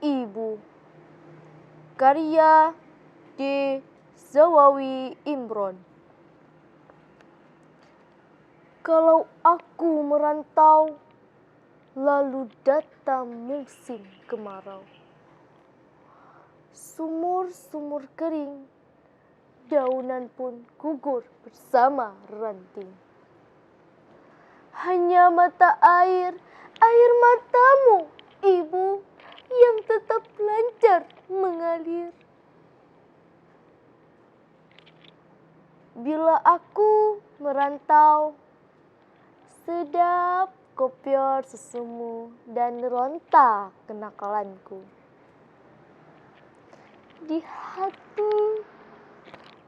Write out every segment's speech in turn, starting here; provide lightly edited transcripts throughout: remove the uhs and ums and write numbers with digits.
Ibu. Karya D. Zawawi Imron. Kalau aku merantau, lalu datang musim kemarau. Sumur-sumur kering, daunan pun gugur bersama ranting. Hanya mata air matamu, Ibu, yang tetap lancar mengalir. Bila aku merantau, sedap kopior susumu dan ronta kenakalanku. Di hati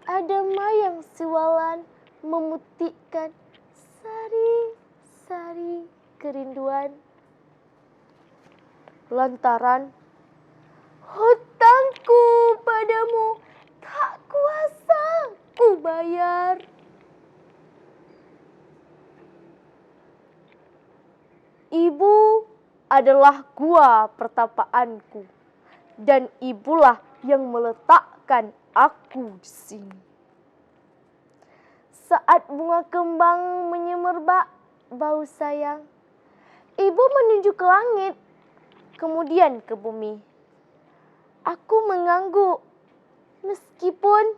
ada mayang siwalan memutihkan sari-sari kerinduan. Lantaran hutangku padamu tak kuasa ku bayar. Ibu adalah gua pertapaanku, dan ibulah yang meletakkan aku di sini. Saat bunga kembang menyemerbak bau sayang, ibu menuju ke langit, kemudian ke bumi. Aku mengangguk, meskipun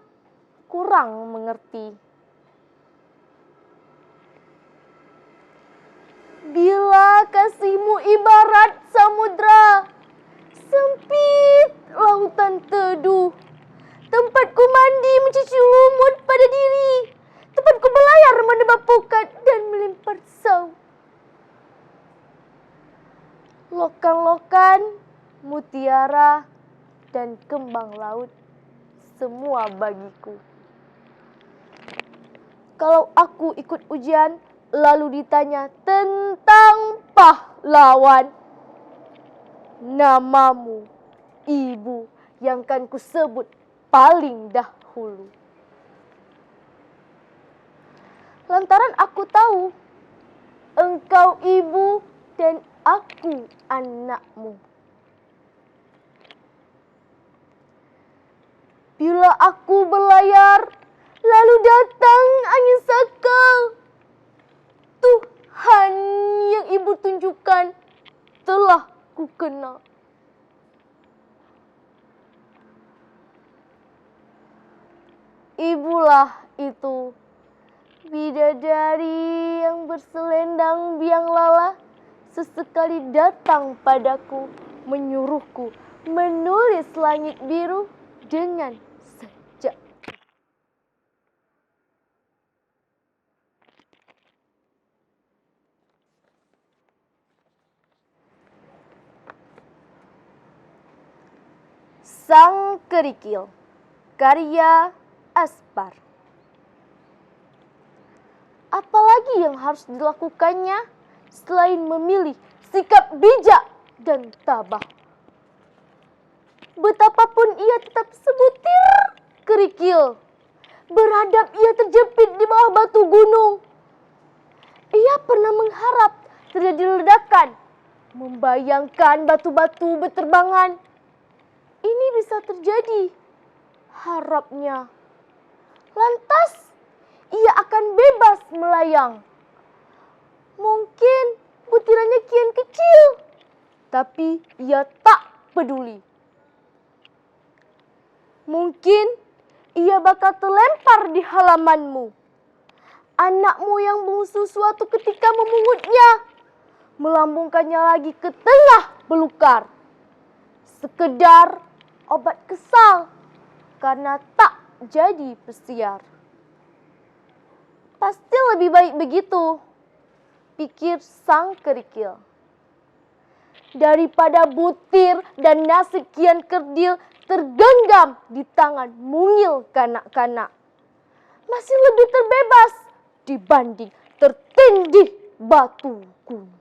kurang mengerti. Bila kasihmu ibarat samudra, sempit lautan teduh, tempatku mandi mencuci lumut pada diri, tempatku berlayar menebak pukat dan melempar sau. Lokan-lokan, mutiara, dan kembang laut, semua bagiku. Kalau aku ikut ujian, lalu ditanya tentang pahlawan, namamu, Ibu, yang kan kusebut paling dahulu. Lantaran aku tahu engkau ibu dan aku anakmu. Bila aku berlayar, lalu datang angin sakal, Tuhan yang ibu tunjukkan telah ku kenal. Ibulah itu, bidadari yang berselendang biang lala, sesekali datang padaku, menyuruhku menulis langit biru dengan sejak. Sang Kerikil, karya Aspar. Apalagi yang harus dilakukannya selain memilih sikap bijak dan tabah? Betapapun ia tetap sebutir kerikil, beradab ia terjepit di bawah batu gunung. Ia pernah mengharap terjadi ledakan, membayangkan batu-batu berterbangan. Ini bisa terjadi, harapnya. Lantas ia akan bebas melayang. Mungkin butirannya kian kecil, tapi ia tak peduli. Mungkin ia bakal terlempar di halamanmu. Anakmu yang bungsu suatu ketika memungutnya, melambungkannya lagi ke tengah belukar. Sekedar obat kesal karena tak jadi pesiar. Pasti lebih baik begitu, pikir sang kerikil, daripada butir dan nasi kian kerdil tergenggam di tangan mungil kanak-kanak. Masih lebih terbebas dibanding tertindih batu gunung.